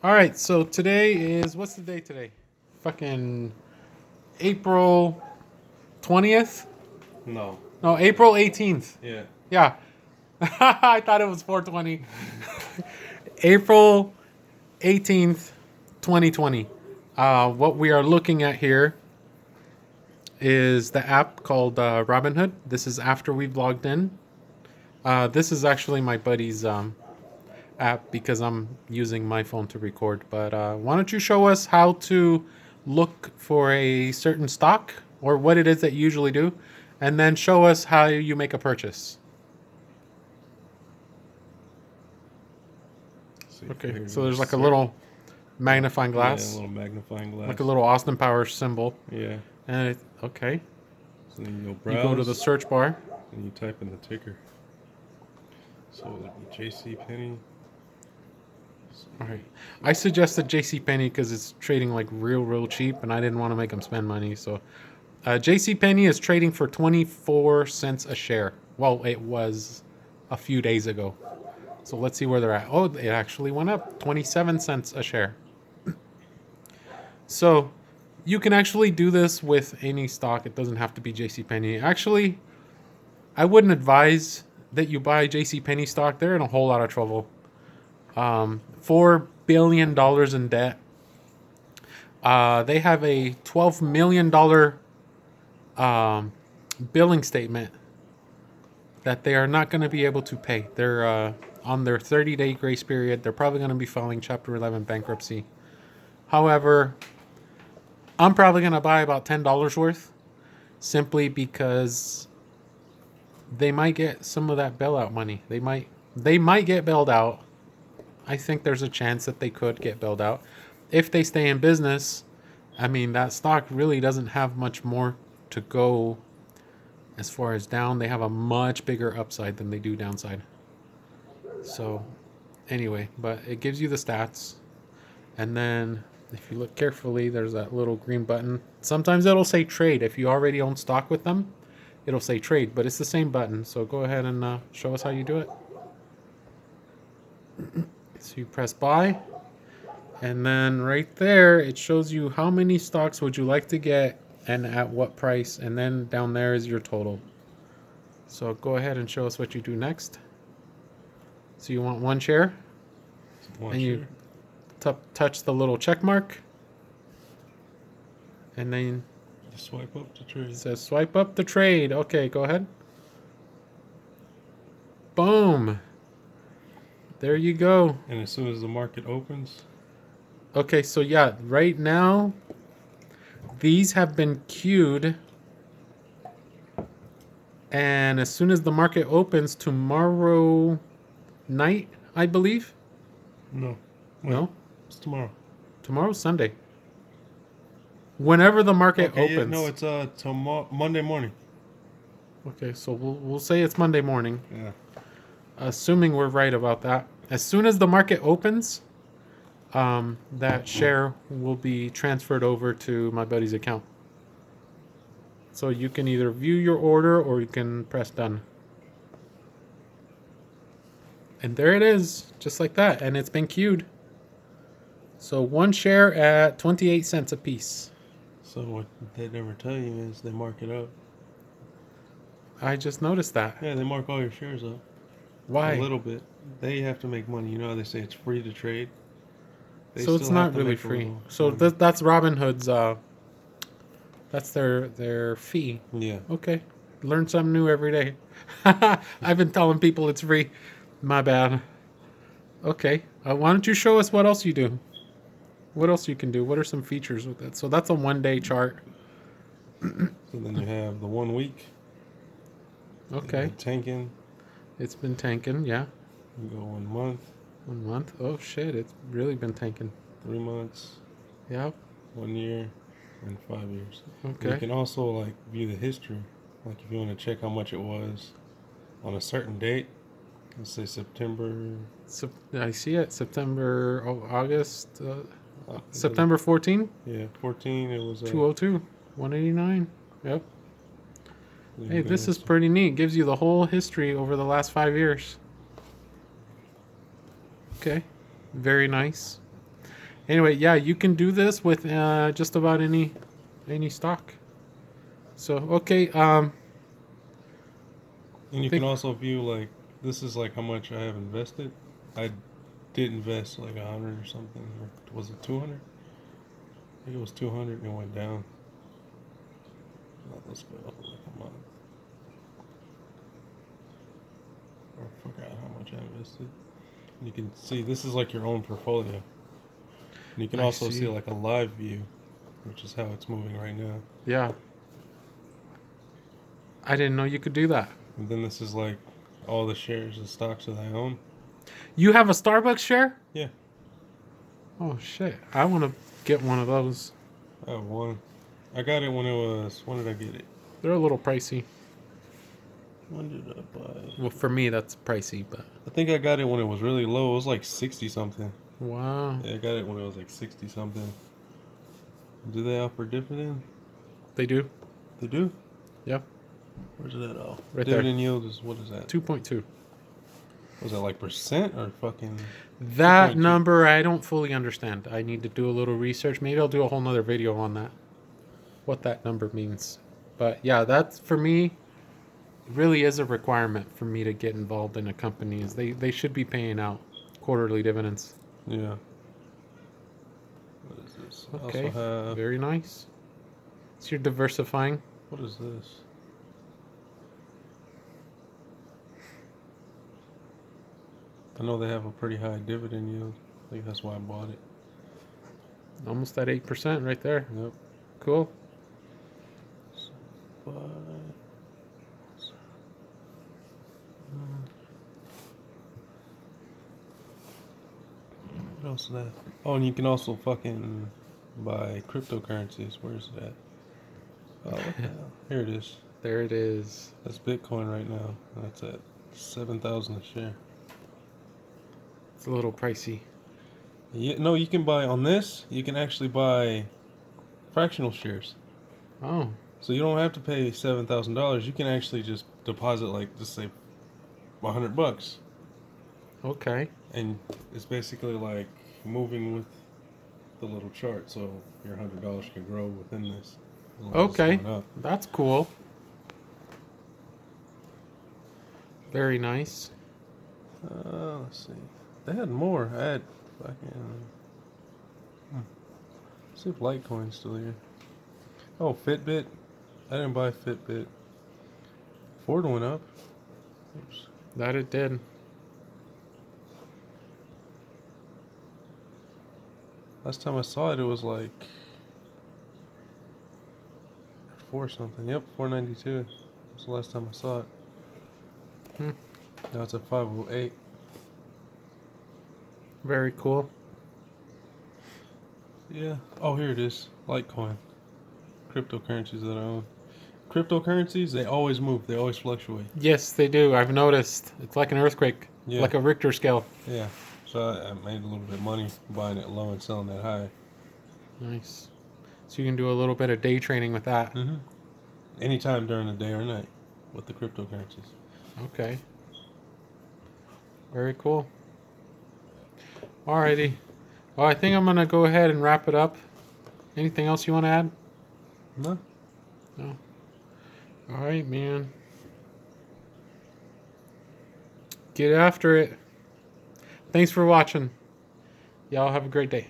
All right, so today is what's the day today? Fucking April 20th? No. No, April 18th. Yeah. Yeah. I thought it was 420. April 18th, 2020. What we are looking at here is the app called Robinhood. This is after we've logged in. This is actually my buddy's app because I'm using my phone to record. But why don't you show us how to look for a certain stock or what it is that you usually do, and then show us how you make a purchase. See, Okay, here's so there's like a cert- little magnifying Yeah, a glass, little magnifying glass. like a little Austin Powers symbol. Yeah. And okay, So then you'll you browse. go to the search bar. and you type in the ticker. So it'll be J.C. Penney. All right, I suggested JCPenney because it's trading like real cheap, and I didn't want to make them spend money. So JCPenney is trading for 24 cents a share. Well, it was a few days ago. So let's see where they're at. Oh, it actually went up 27 cents a share. So you can actually do this with any stock. It doesn't have to be JCPenney. Actually, I wouldn't advise that you buy JCPenney stock. They're in a whole lot of trouble. $4 billion in debt. They have a $12 million billing statement that they are not going to be able to pay. They're on their 30-day grace period. They're probably going to be filing Chapter 11 bankruptcy. However, I'm probably going to buy about $10 worth simply because they might get some of that bailout money. They might get bailed out. I think there's a chance that they could get bailed out. If they stay in business, I mean, that stock really doesn't have much more to go as far as down. They have a much bigger upside than they do downside. So, anyway, but it gives you the stats. And then if you look carefully, there's that little green button. Sometimes it'll say trade. If you already own stock with them, it'll say trade, but it's the same button. So go ahead and show us how you do it. So you press buy, and then right there it shows you how many stocks would you like to get and at what price, and then down there is your total. So go ahead and show us what you do next. So you want one share, One and share. you touch the little check mark, and then Just swipe up to trade. it says swipe up the trade. Okay, go ahead. Boom. There you go. And as soon as the market opens, Okay, so yeah, right now these have been queued, and as soon as the market opens tomorrow night, I believe. no. Wait, No, it's tomorrow. tomorrow's Sunday. Whenever the market Okay, opens. no, it's Monday morning. Okay, so we'll say it's Monday morning, Yeah. assuming we're right about that. As soon as the market opens, that share will be transferred over to my buddy's account. So you can either view your order or you can press done. And there it is, just like that. And it's been queued. So one share at 28 cents a piece. So what they never tell you is they mark it up. I just noticed that. Yeah, they mark all your shares up. Why? A little bit. They have to make money. You know how they say it's free to trade? They So it's still have not to really make a free. little So money. that's Robinhood's, that's their fee. Yeah. Okay. Learn something new every day. I've been telling people it's free. My bad. Okay. Why don't you show us what else you do? What else you can do? What are some features with it? So that's a 1 day chart. So then you have the 1 week. Okay. Tanking. It's been tanking, yeah. You go 1 month, 1 month. Oh shit, it's really been tanking. 3 months, Yep. 1 year, and 5 years. You Okay. can also like view the history. Like if you want to check how much it was on a certain date, let's say September. So I see it. September, August, uh, September 14, Yeah, 14. It was 202, 189. Yep. you Hey, can this is also- pretty neat. Gives you the whole history over the last 5 years. Okay. Very nice. Anyway, yeah, you can do this with just about any stock. So okay, And you think can also view like this is like how much I have invested. I did invest like 100 or something, or was it 200? I think it was 200 and it went down. Let's go like a month. I forgot how much I invested. And you can see this is like your own portfolio. And you can I also see see. like a live view, which is how it's moving right now. Yeah, I didn't know you could do that. And then this is like all the shares and stocks that I own. You have a Starbucks share? Yeah, Oh shit! I want to get one of those. I have one. I got it when it was. When did I get it? They're a little pricey. When did I buy it? Well, for me, that's pricey, but I think I got it when it was really low. It was like 60 something. wow, Yeah, I got it when it was like 60 something. Do they offer dividend? they do. They do? Yep, Where's it at? Oh, right dividend yield is what is that? there. 2.2. Was that like percent or fucking That 2.2? number I don't fully understand. I need to do a little research. Maybe I'll do a whole nother video on that. What that number means. But yeah, that's for me. It really is a requirement for me to get involved in a company. Is they should be paying out quarterly dividends. Yeah. What is this? I Okay, also have. very nice. So you're diversifying. What is this? I know they have a pretty high dividend yield. I think that's why I bought it. Almost at 8% right there. Yep. Cool. But what else is that? Oh, and you can also fucking buy cryptocurrencies. Where's it at? Oh, what the hell? Here it is. There it is. That's Bitcoin right now. That's at 7,000 a share. It's a little pricey. Yeah, no, you can buy on this. You can actually buy fractional shares. Oh, So you don't have to pay $7,000. You can actually just deposit like just say $100, okay. and it's basically like moving with the little chart. So your $100 can grow within this. As long as it's Okay. going up. That's cool. Very nice. Let's see. They had more. I had fucking. Let's see if Litecoin's still here. Oh, Fitbit. I didn't buy Fitbit. Ford went up. Oops. That it did. Last time I saw it, it was like 4 something. Yep, 492. That's the last time I saw it. Hmm. Now it's at 508. Very cool. Yeah. Oh, here it is. Litecoin. Cryptocurrencies that I own. Cryptocurrencies, they always move. They always fluctuate. Yes, they do. I've noticed. It's like an earthquake, Yeah. like a Richter scale. Yeah. So I made a little bit of money buying it low and selling it high. Nice. So you can do a little bit of day trading with that. Mm-hmm. Anytime during the day or night with the cryptocurrencies. Okay. Very cool. Alrighty. Well, I think I'm gonna go ahead and wrap it up. Anything else you want to add? No. No. All right, man. Get after it. Thanks for watching. Y'all have a great day.